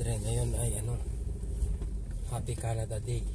Dre, ngayon ay Happy Canada Day.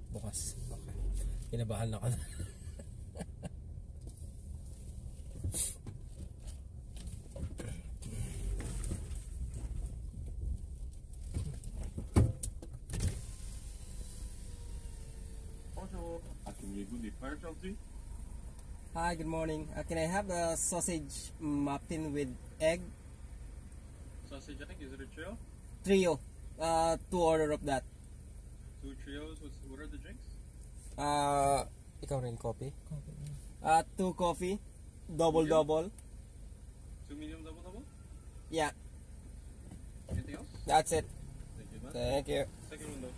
Bukas. Okay. Kinabahan na ka na. Hi, good morning. Can I have a sausage muffin with egg? Sausage egg, is it a trio? Trio. 2 order of that. 2 trios, what are the drinks? Ikaw rin, coffee? 2 coffee. Double. 2 medium double? Yeah. Anything else? That's it. Thank you, man. Thank you. Second window.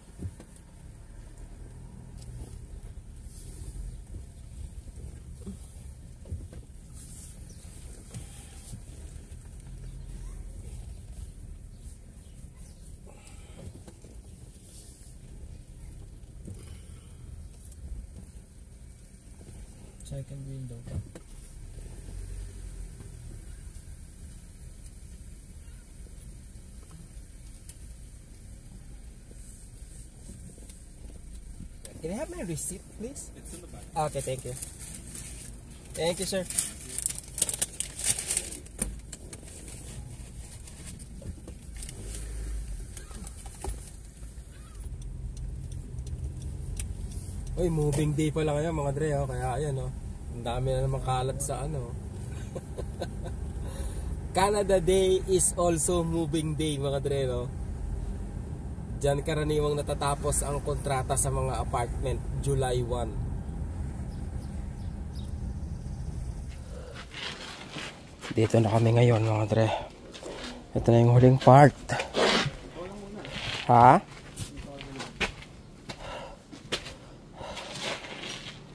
Second window pa. Can I have my receipt, please? It's in the back. Okay, thank you. Thank you, sir. Uy, moving day pa lang ngayon mga Dre, kaya ayan ang dami na naman kalat sa Canada Day is also moving day mga Dre, Diyan karaniwang natatapos ang kontrata sa mga apartment, July 1. Dito na kami ngayon mga Dre. Ito na yung huling part. Ha?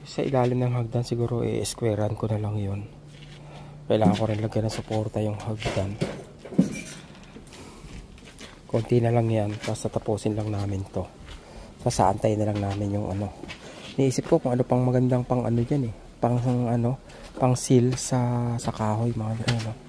Sa ilalim ng hagdan siguro i-squarean ko na lang yun. Kailangan ko rin lagyan ng suporta yung hagdan. Konti na lang yan, tapos tapusin lang namin to. Tapos antay na lang namin yung Niisip ko kung ano pang magandang pang dyan pang seal sa kahoy mga dre,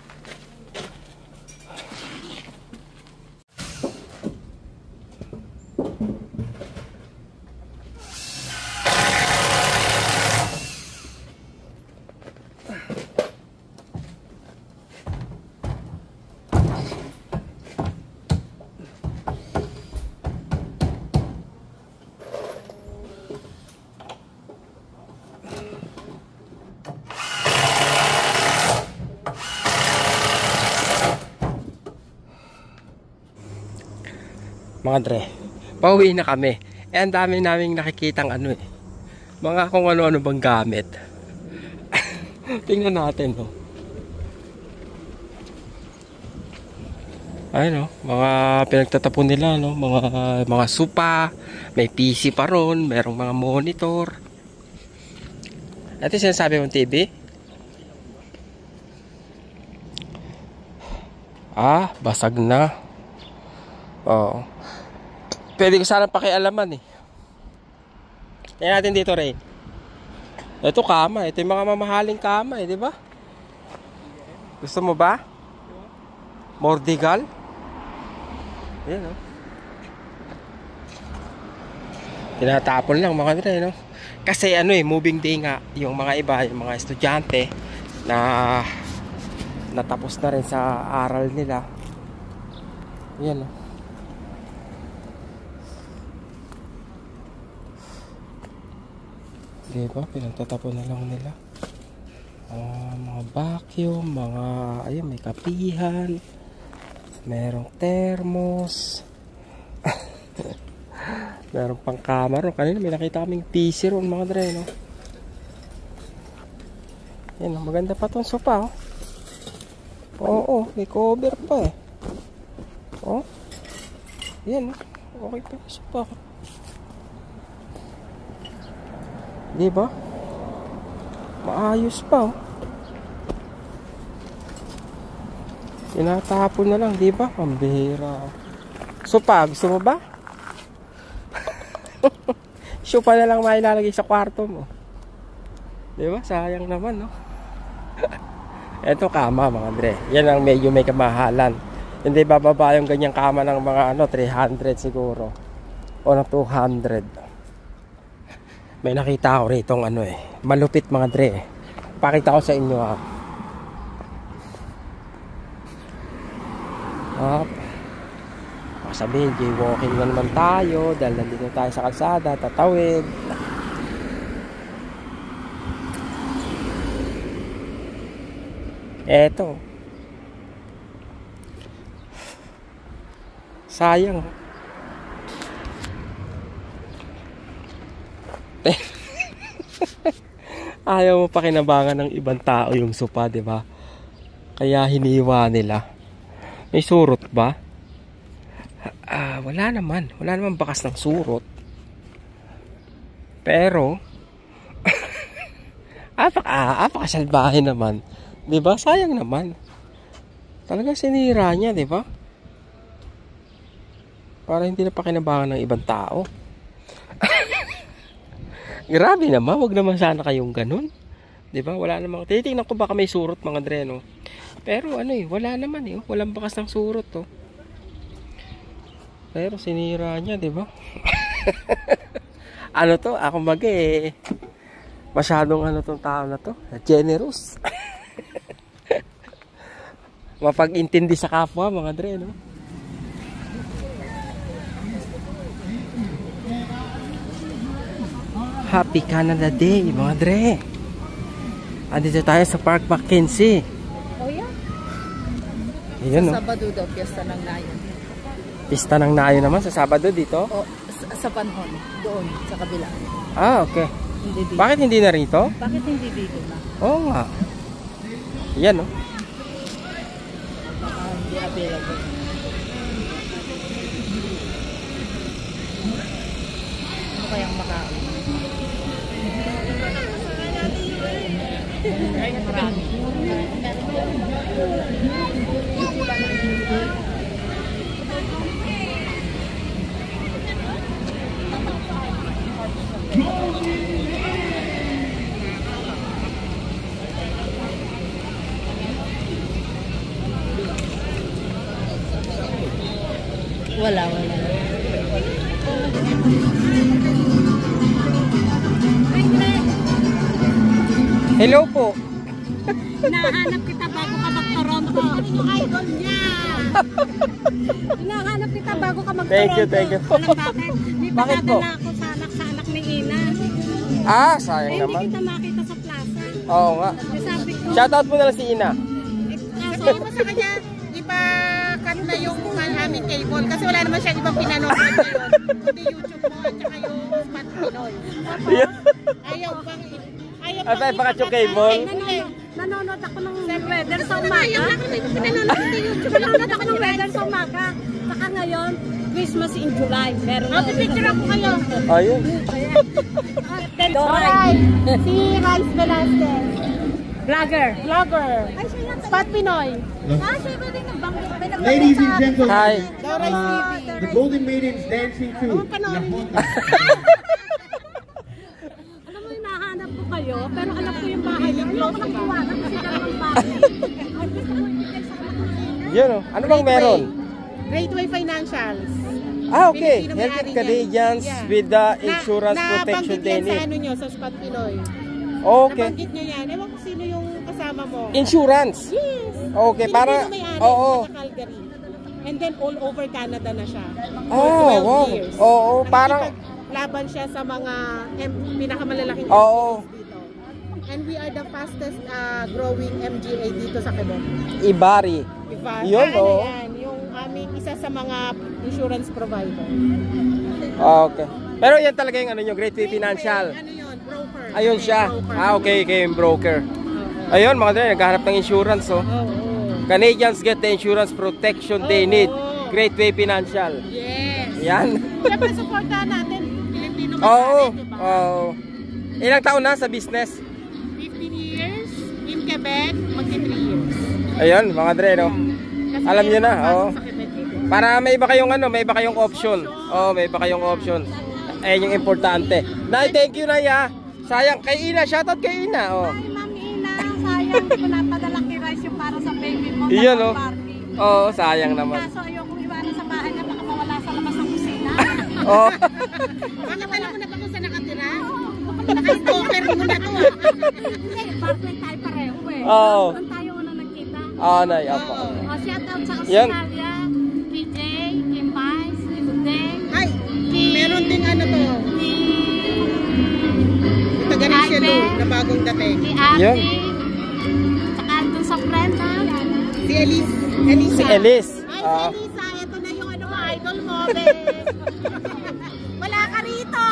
Mga Dre, pauwi na kami. Ang dami naming nakikitang mga kung ano-ano bang gamit. Tingnan natin ayun mga pinagtatapon nila mga supa, may PC pa ron, merong mga monitor. Ito sinasabi mong TV? Basag na. Pwede ko sana pakialaman Tingnan natin dito, Ray. Ito kama, ito yung mga mamahaling kama di ba? Gusto mo ba? Mordigal? Ayan tinatapon lang mga Dre, Kasi moving day nga. Yung mga iba, yung mga estudyante na natapos na rin sa aral nila. Ayan diba? Pinagtatapon na lang nila. Mga vacuum, may kapihan, merong thermos, merong pang kamera. Kanina may nakita kaming PC ron mga Dre, Yan, maganda pa tong sopa may cover pa yan okay pa yung sopa diba? Maayos pa tinatapon na lang, diba? Pambihira. Sopa, gusto mo ba? Sopa na lang mailalagay sa kwarto mo, diba? Sayang naman Ito kama mga Dre. Yan ang medyo may kamahalan. Hindi bababa yung ganyang kama ng mga 300 siguro. O ng 200. May nakita ako rito malupit mga Dre. Pakita ko sa inyo sabihin, jaywalking na naman tayo dahil nandito tayo sa kalsada, tatawid. Eto. Sayang. Ayaw mo pakinabangan ng ibang tao yung sopa, di ba? Kaya hiniwa nila. May surot ba? Wala naman. Wala naman bakas ng surot. Pero apakasalbahe naman. 'Di ba? Sayang naman. Talaga sinira niya, 'di ba? Para hindi na pakinabangan ng ibang tao. Grabe naman, wag naman sana kayong ganun. 'Di ba? Wala namang titingnan ko baka may surot mga Dre, no. Pero wala naman walang bakas ng surot Pero sinira niya, 'di ba? Ako masyadong tong tao na to, generous. Mapag-intindi sa kapwa mga Dre, no? Happy Canada Day mga Dre. Andito tayo sa Park Mackenzie. Oh yeah? Ayun, Sabado daw, piyesta ng Nayon. Pista ng Nayon naman sa Sabado dito? O, sa Panhon, doon, sa kabila. Okay. Hindi dito. Bakit hindi na rito? Bakit hindi dito na? Oo nga. Yan, Baka hindi available. Ano kayang makain? Marami. Wala. Hello po. Hinahanap kita bago ka mag-Toronto. Idol niya. Hinahanap kita bago ka mag-Toronto. Thank you. Alam bakit? May Bakit po? padadala ako sa anak ni Ina. Sayang Hindi naman. kita makita sa plaza. Oo nga. Sabi ko, Shoutout mo na lang si Ina. Sabi mo sa kanya, ipa-cut na yung aming cable kasi wala naman siya ibang pinanood ngayon. Kundi YouTube mo at saka yung Smart Pinoy. Ayaw pang Pakat yung cable. nanonood ako ng weather sa umaga. lang kami pinanood sa YouTube. Nanonood ako ng weather sa umaga. Saka ngayon, Christmas in July. Meron na. Picture ako kayo. Ayun. Doray. Si Rice Velasquez. Vlogger. Vlogger. Spot Pinoy. Siya ba rin nagbanggit? Ladies and gentlemen, Hi. the Golden Maidens dancing to La Honda. Alam mo, hinahanap ko kayo, pero alam ko yung bahay niyo. Ayoko nang iwanan kasi dalawang bahay. Yun Ano bang meron? Greatway Financials. Okay. Pilipino Help may-ari Canadians niyan. Yeah. with the insurance protection nabanggit they yan sa need. nyo, sa Spot Pinoy. Okay. Nabanggit nyo yan. Ewan ko sino yung kasama mo. Insurance. Yes. Okay, para Pilipino may-ari, oo. taga Calgary. And then all over Canada na siya. For Oh, 12 wow. years. Oo, parang Laban siya sa mga pinakamalalaking Oo. MGAs dito. And we are the fastest growing MGA dito sa Quebec. Ibari. Diba? Yun, oo. Yan, yung aming isa sa mga insurance provider. Okay. Pero yan talaga yung nyo, Great Way Financial. Ano yun? Broker. Ayun siya. Broker. Okay, kayo yung broker. Ayun, mga dre, naghahanap ng insurance, Oo. Canadians get the insurance protection they need. Oo. Great Way Financial. Yes. Yan. Siyempre, supportahan natin. Pilipino Oo. may-ari, diba? Oo. Ilang taon na sa business? 15 years in Quebec, magti 3 years. Ayun, mga dre, no? Kasi Alam niyo na, pasok oo. sa Quebec dito. Para may iba kayong may iba kayong option. May iba kayong option. Ayun yung importante. Nay, thank you, Nay, ha. Sayang, kay Ina, shoutout kay Ina, Ay, Ma'am Ina, sayang, hindi ko napadala kay surprise yung para sa baby mo. Iyan, Tapos oh. Barbie. Oo, sayang naman. Kaso ayokong iwanan sa bahay niya, baka mawala sa labas ng kusina. Oo. Bakit alam mo na ba kung saan nakatira? Naka-stalker mo na to ah. Hindi, Barbie tayo pareho eh. Oo. Doon tayo una nagkita. Ah, nay, apa. O, shout out sa Yan. Australia, KJ, Kim Pies, Kim Budeng, Ay, meron ding ano to. ni Taga rin siya Ate. na bagong dating. si Ate, Yan. tsaka doon sa friend ha. Si Elise. Elisa. Si Elise. Ay, Ah. si Elisa. Ito na yung ano, idol mo, be. Wala ka rito.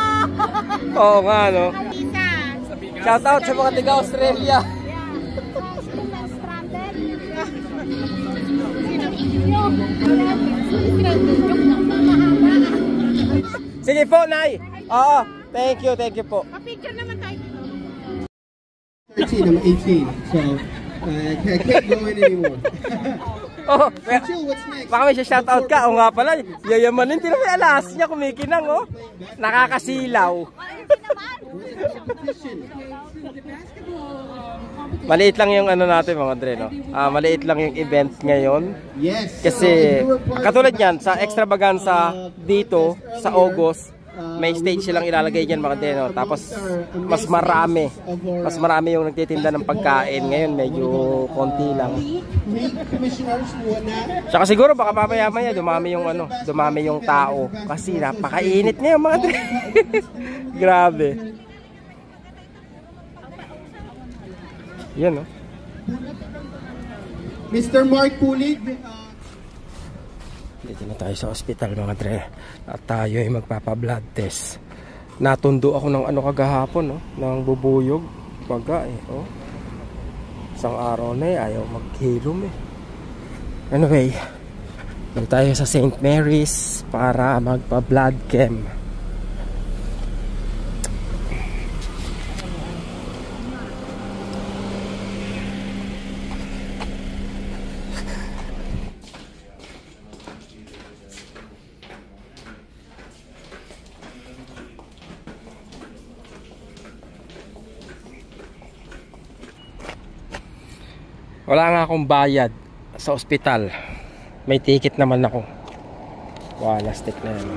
Oo nga, no. Elisa. Shout out sa mga taga Australia. Sige po, Nay. Oo. Thank you po. Pa-picture naman tayo. 13, I'm 18, so I can't go in anymore. Oh, Chill, what's next? baka may shout out ka. O nga pala, yayamanin. Tino may alas niya, kumikinang, oh. Nakakasilaw. Competition. Maliit lang yung ano natin, mga Dre, no? Maliit lang yung event ngayon. Yes. Kasi katulad niyan sa extravaganza dito sa August, may stage silang ilalagay diyan, mga Dre, no? Tapos mas marami yung nagtitinda ng pagkain. Ngayon medyo konti lang. Commissioners and whatnot. Saka siguro baka mamaya-maya dumami yung tao kasi napakainit ngayon, mga Dre. Grabe. Yan, no? Mr. Mark Pulig. Dito na tayo sa ospital, mga Dre. At tayo ay magpapa-blood test. Natundo ako ng ano kagahapon, no? Ng bubuyog. Baga eh, oh. Isang araw na eh, ayaw maghilom eh. Anyway, dito tayo sa St. Mary's para magpa-blood chem. Wala nga akong bayad sa ospital. May ticket naman ako. Wala, stick na yan.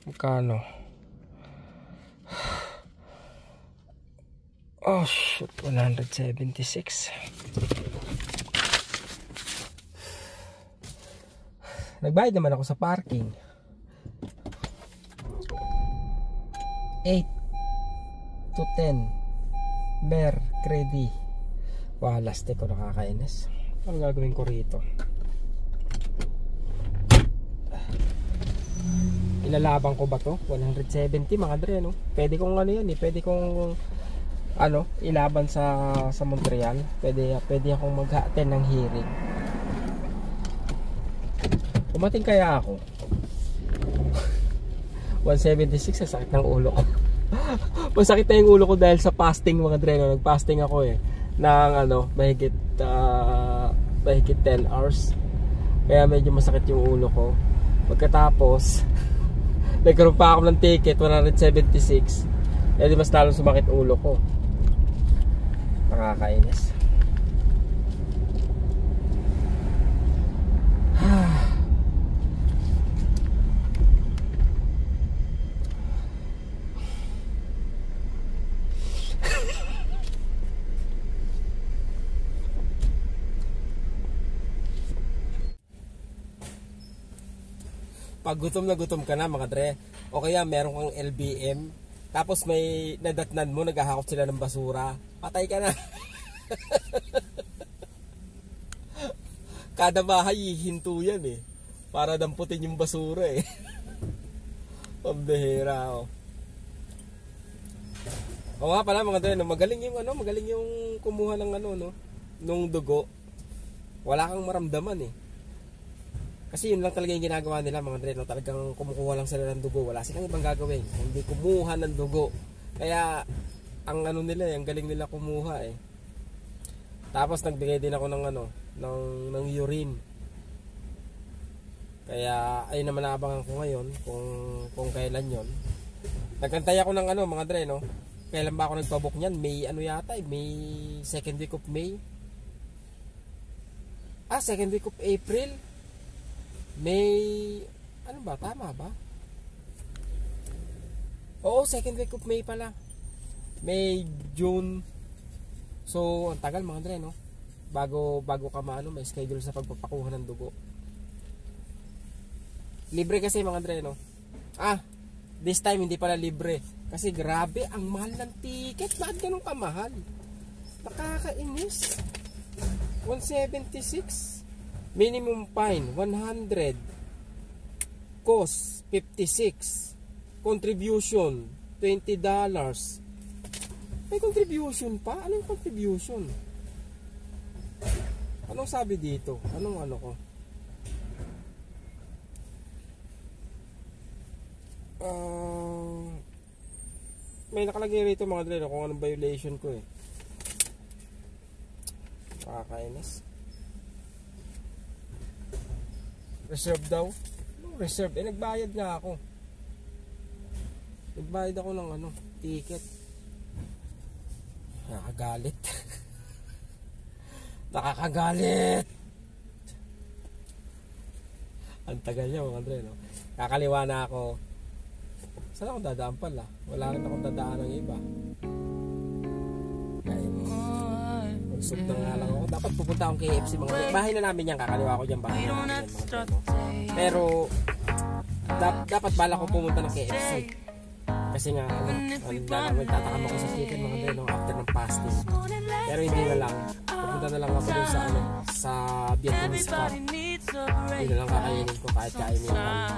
Magkano? Oh shit, 176. Nagbayad naman ako sa parking. 8 to 10 Mer Credit. Wala, stick ko, nakakainis. Ano gagawin ko rito? Ilalaban ko ba to? 170, mga Dre, no? Pwede kong ano yan eh. Pwede kong ano, ilaban sa Montreal. Pwede akong mag-attend ng hearing. Umating kaya ako. 176, ang sakit ng ulo ko. Masakit na yung ulo ko dahil sa fasting, mga Dre, no? Nag-fasting ako eh ng ano, mahigit 10 hours. Kaya medyo masakit yung ulo ko. Pagkatapos nagkaroon pa ako ng ticket, 176. Eh di mas lalong sumakit ulo ko. Nakakainis. Pag gutom na gutom ka na, mga Dre, o kaya meron kang LBM, tapos may nadatnan mo, naghahakot sila ng basura, patay ka na. Kada bahay hihinto yan eh, para damputin yung basura eh. Pambihira, oh. O nga pala, mga Dre, no, magaling yung kumuha ng ano, no, nung dugo. Wala kang maramdaman eh. Kasi yun lang talaga yung ginagawa nila, mga Dre, no? Talagang kumukuha lang sila ng dugo. Wala silang ibang gagawin, hindi kumuha ng dugo. Kaya ang ano nila, ang galing nila kumuha eh. Tapos nagbigay din ako ng ano, ng urine. Kaya ayun naman naabangan ko ngayon kung kailan yon. Nagkantay ako ng mga dre, no? Kailan ba ako nagpabook niyan? May yata, May second week of May. Second week of April. May tama ba? Oo, second week of May pala. May, June. So, ang tagal mga dre, no? Bago ka may schedule sa pagpapakuha ng dugo. Libre kasi mga dre, no? This time hindi pala libre. Kasi grabe, ang mahal ng ticket. Bakit ganun kamahal? Nakakainis. 176. Minimum fine, 100. Cost, 56. Contribution, $20. May contribution pa? Anong contribution? Anong sabi dito? Anong ko? May nakalagay rito mga dre kung anong violation ko eh. Nakakainis. Reserve daw. Reserve. Nagbayad nga ako. Nagbayad ako ng ticket. Nakakagalit. Nakakagalit. Ang tagal niya mga dre, no? Kakaliwa na ako. Saan ako dadaan pala? Wala rin akong dadaan ng iba. Magsub na nga lang ako. Dapat pupunta akong KFC mga dre. Bahay na namin yan. Kakaliwa ko dyan. Bahay na namin yan mga dre, no? Pero dapat bala ko pumunta ng KFC. Kasi nga magtatakam ako sa chicken mga dre, no? After ng fasting. Pero hindi na lang. Pupunta na lang ako dun sa Vietnamese spot. Hindi na lang kakainin ko kahit kainin lang.